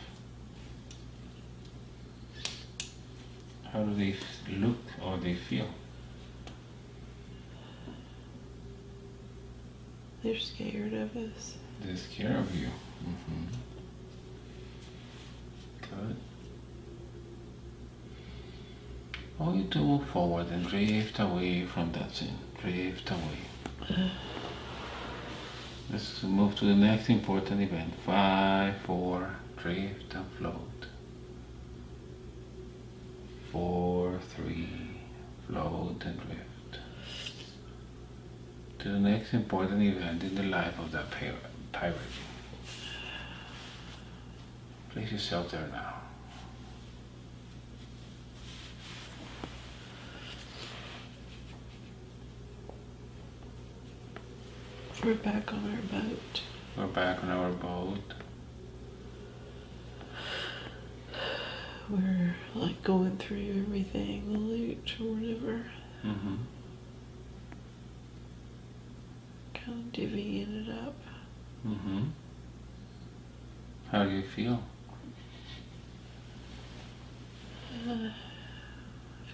How do they look or they feel? They're scared of us. They're scared of you. Good. I want you to move forward and drift away from that scene. Drift away. Let's move to the next important event. 5, 4, drift and float. 3, float and drift to the next important event in the life of that pirate. Place yourself there now. We're back on our boat. We're back on our boat. We're like going through everything, the loot or whatever. Mm-hmm. Kind of divvying it up. Mm-hmm. How do you feel? I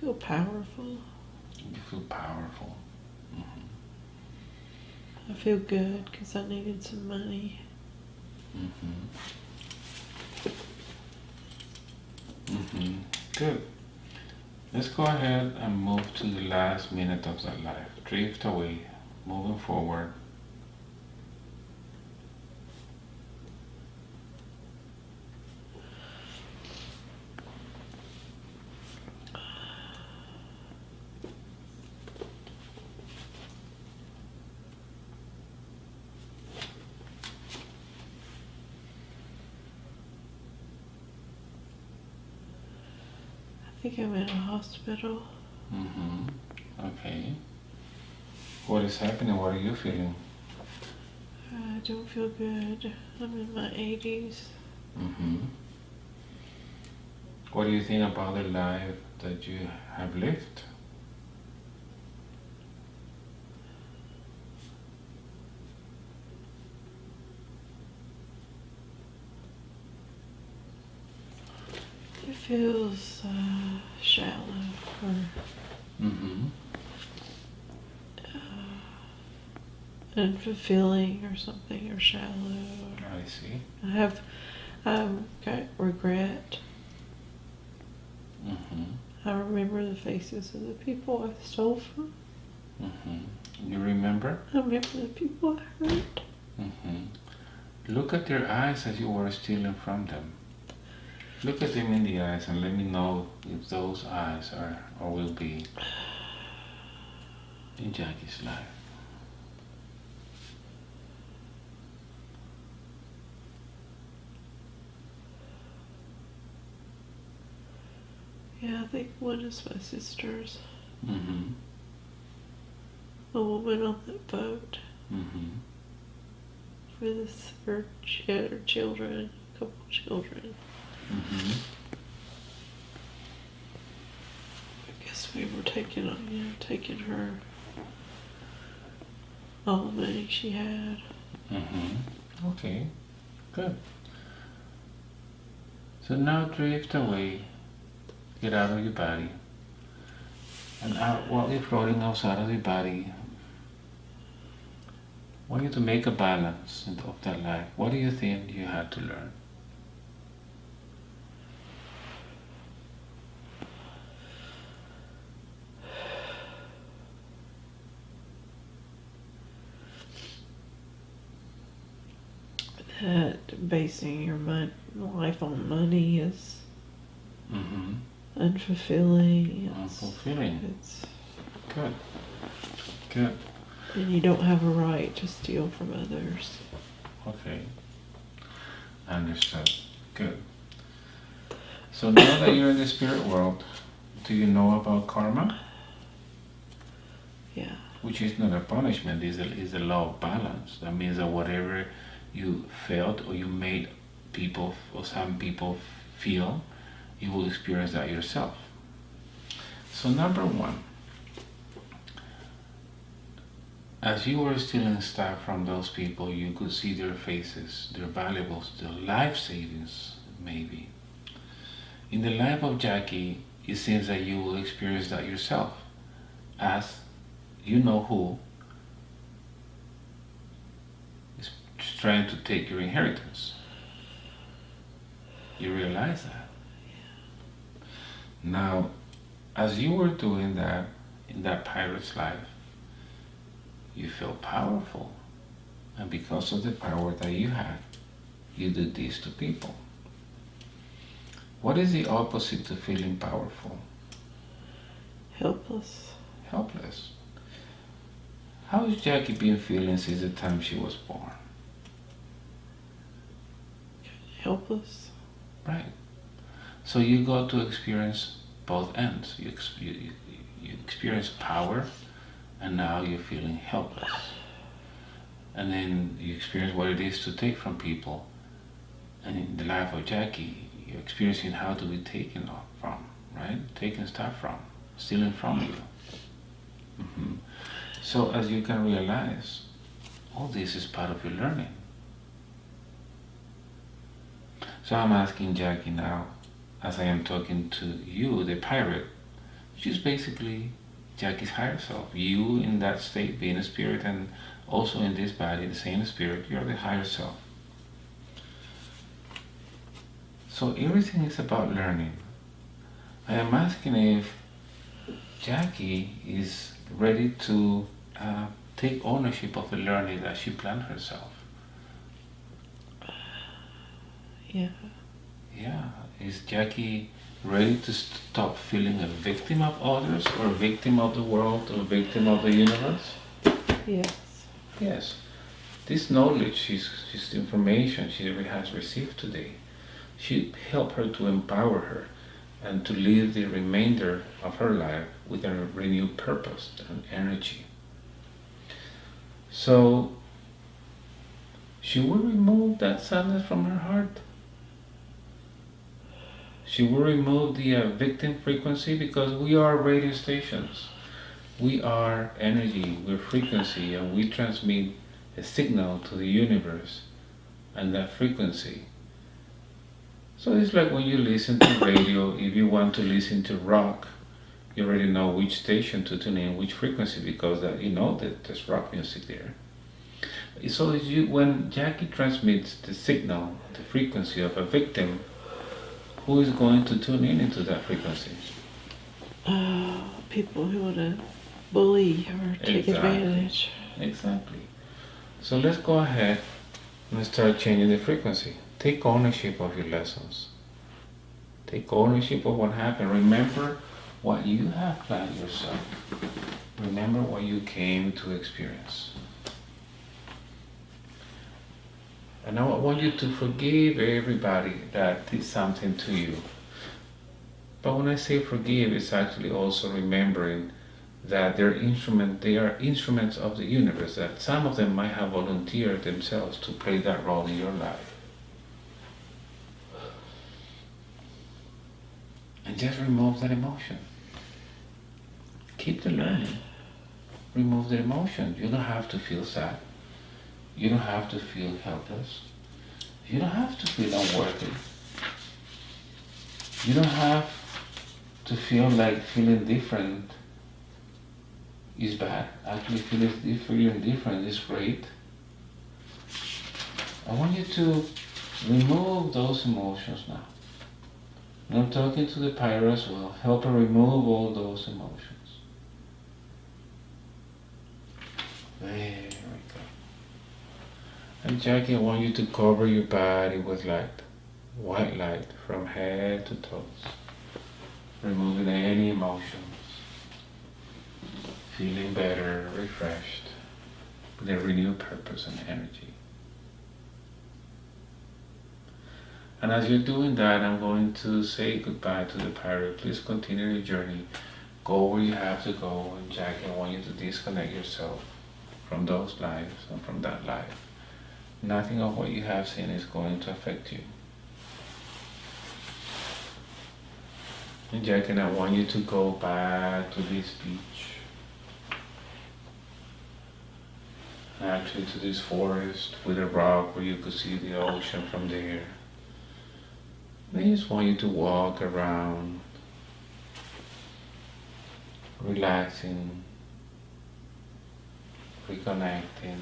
feel powerful. You feel powerful. Mm-hmm. I feel good because I needed some money. Mm-hmm. Mm-hmm. Good. Let's go ahead and move to the last minute of that life. Drift away, moving forward. I think I'm in a hospital. Mm-hmm. Okay. What is happening? What are you feeling? I don't feel good. I'm in my 80s. Mm-hmm. What do you think about the life that you have lived? It feels shallow or Mm-hmm. unfulfilling or something, or shallow. I see. I've got regret. Mm-hmm. I remember the faces of the people I stole from. Mm-hmm. You remember? I remember the people I hurt. Mm-hmm. Look at their eyes as you were stealing from them. Look at them in the eyes and let me know if those eyes are or will be in Jackie's life. Yeah, I think one is my sister's. Mm-hmm. A woman on that boat Mm-hmm. with her children, a couple children. Mm-hmm. I guess we were taking her all the money she had. Mm-hmm. Okay. Good. So now drift away. Get out of your body. And out, while you're floating outside of your body, I want you to make a balance of that life. What do you think you had to learn? That basing your life on money is Mm-hmm. unfulfilling. Unfulfilling. It's Good. Good. and you don't have a right to steal from others. Okay. Understood. Good. So now that you're in the spirit world, do you know about karma? Yeah. Which is not a punishment, is a law of balance. That means that whatever you felt or you made people or some people feel, you will experience that yourself. So number one, as you were stealing stuff from those people, you could see their faces, their valuables, their life savings, maybe. In the life of Jackie, it seems that you will experience that yourself, as you know who is trying to take your inheritance. You realize that. Now, as you were doing that in that pirate's life, you felt powerful. And because of the power that you had, you did this to people. What is the opposite to feeling powerful? Helpless. Helpless. How has Jackie been feeling since the time she was born? Helpless. Right. So you got to experience both ends. You experience power, and now you're feeling helpless. And then you experience what it is to take from people. And in the life of Jackie, you're experiencing how to be taken from, right? Taking stuff from, stealing from you. Mm-hmm. So as you can realize, all this is part of your learning. So I'm asking Jackie now, as I am talking to you, the pirate, which is basically Jackie's higher self. You in that state, being a spirit, and also in this body, the same spirit, you're the higher self. So everything is about learning. I am asking if Jackie is ready to take ownership of the learning that she planned herself. Yeah. Yeah. Is Jackie ready to stop feeling a victim of others, or a victim of the world, or a victim of the universe? Yes. Yes. This knowledge, this information she has received today, should help her to empower her and to live the remainder of her life with a renewed purpose and energy. So she will remove that sadness from her heart. She will remove the victim frequency, because we are radio stations. We are energy, we're frequency, and we transmit a signal to the universe and that frequency. So it's like when you listen to radio, if you want to listen to rock, you already know which station to tune in, which frequency, because that you know that there's rock music there. So when Jackie transmits the signal, the frequency of a victim, who is going to tune in into that frequency? People who want to bully or take advantage. Exactly. So let's go ahead and start changing the frequency. Take ownership of your lessons. Take ownership of what happened. Remember what you have planned yourself. Remember what you came to experience. And now I want you to forgive everybody that did something to you. But when I say forgive, it's actually also remembering that they are instruments of the universe, that some of them might have volunteered themselves to play that role in your life. And just remove that emotion. Keep the learning. Remove the emotion. You don't have to feel sad. You don't have to feel helpless. You don't have to feel unworthy. You don't have to feel like feeling different is bad. Actually, feeling different is great. I want you to remove those emotions now. And I'm talking to the pirate as well. Help her remove all those emotions. There we go. And Jackie, I want you to cover your body with light. White light from head to toes. Removing any emotions. Feeling better, refreshed, with a renewed purpose and energy. And as you're doing that, I'm going to say goodbye to the pirate. Please continue your journey. Go where you have to go. And Jackie, I want you to disconnect yourself from those lives and from that life. Nothing of what you have seen is going to affect you. And Jackie, I want you to go back to this beach. Actually to this forest with a rock where you could see the ocean from there. I just want you to walk around, relaxing, reconnecting,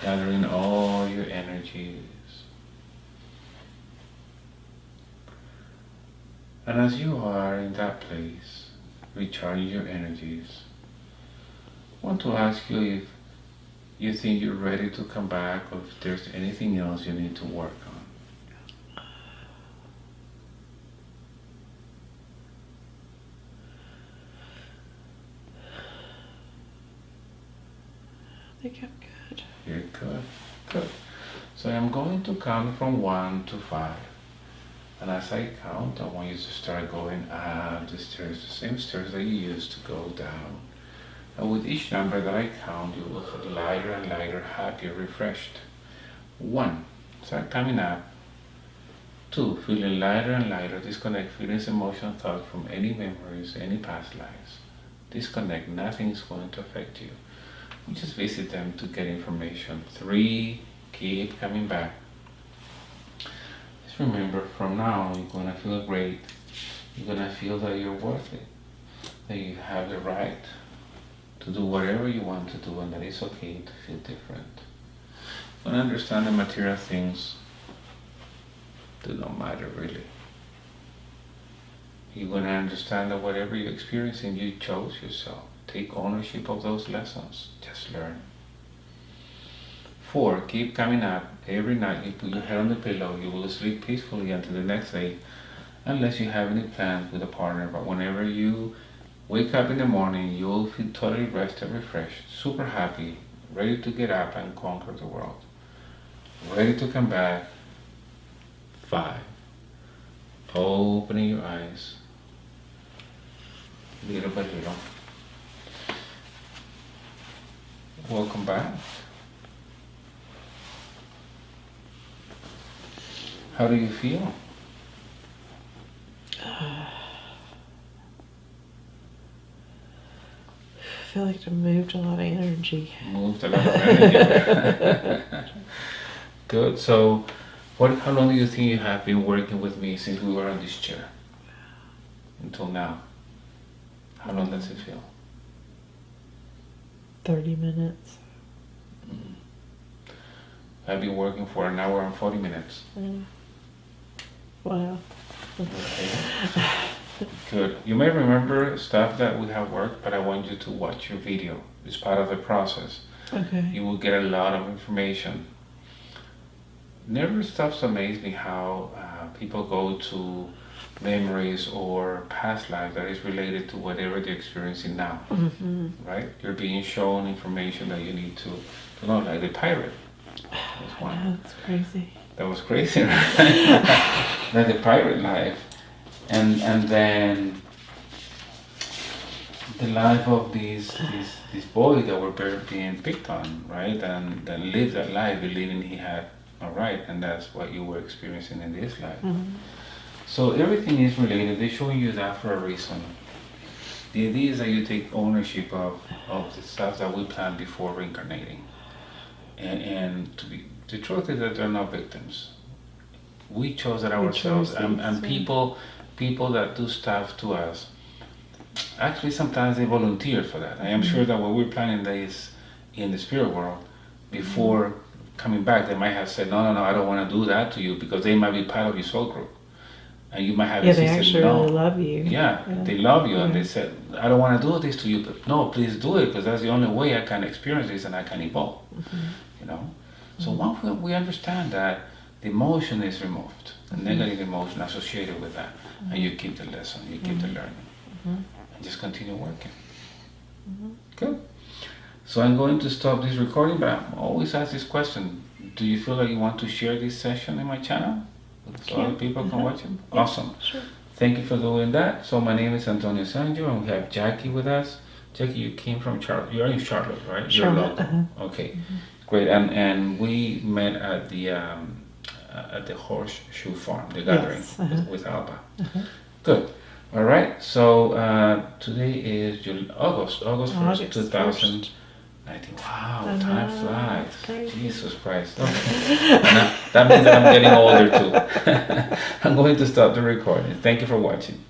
gathering all your energies. And as you are in that place, recharging your energies, I want to ask you if you think you're ready to come back, or if there's anything else you need to work on. think I'm good. You're good. Good. So I'm going to count from 1 to 5. And as I count, I want you to start going up the stairs, the same stairs that you used to go down. And with each number that I count, you will feel lighter and lighter, happier, refreshed. 1, start coming up. 2, feeling lighter and lighter, disconnect feelings, emotions, thoughts from any memories, any past lives. Disconnect, nothing is going to affect you. You just visit them to get information. 3, keep coming back. Just remember, from now, you're going to feel great. You're going to feel that you're worth it, that you have the right to do whatever you want to do, and that it's okay to feel different. You're going to understand the material things do not matter really. You're going to understand that whatever you're experiencing, you chose yourself. Take ownership of those lessons. Just learn. 4, keep coming up. Every night you put your head on the pillow, you will sleep peacefully until the next day, unless you have any plans with a partner. But whenever you wake up in the morning, you will feel totally rested, refreshed, super happy, ready to get up and conquer the world. Ready to come back. 5, opening your eyes, little by little. Welcome back. How do you feel? I feel like I moved a lot of energy. Moved a lot of energy. Good. So, how long do you think you have been working with me since we were on this chair? Until now? How long does it feel? 30 minutes. I've been working for 1 hour and 40 minutes. Wow. Okay. Good. You may remember stuff that we have worked, but I want you to watch your video. It's part of the process. Okay. You will get a lot of information. Never stops to amaze me how people go to memories or past life that is related to whatever they're experiencing now. Right? You're being shown information that you need to know, like the pirate. That's one. Yeah, that's crazy. That was crazy, right? Like the pirate life. And then the life of these boys that were being picked on, right? And then lived that life believing he had a right, and that's what you were experiencing in this life. So everything is related. They're showing you that for a reason. The idea is that you take ownership of the stuff that we planned before reincarnating. And the truth is that they're not victims. We chose that ourselves. And people that do stuff to us, actually sometimes they volunteer for that. I am sure that when we're planning this in the spirit world, before coming back, they might have said, no, I don't want to do that to you, because they might be part of your soul group. And you might have they insisted, actually no. really love you. Yeah, they love you, and they said, I don't want to do this to you, but no, please do it, because that's the only way I can experience this and I can evolve. You know? So once we understand that the emotion is removed, the negative emotion associated with that, and you keep the lesson, you keep the learning, and just continue working. Good. So I'm going to stop this recording, but I always ask this question: do you feel like you want to share this session in my channel so other people can watch it? Yeah, Awesome. sure. Thank you for doing that. So my name is Antonio Sangio, and we have Jackie with us. Jackie, you came from Charlotte. You're in Charlotte, right? Charlotte. You're local. Okay, great. And we met at the horseshoe farm, the gathering with Alba. Good. All right. So today is August 1st, 2019. Wow, time flies. Jesus Christ. Okay. That means that I'm getting older too. I'm going to stop the recording. Thank you for watching.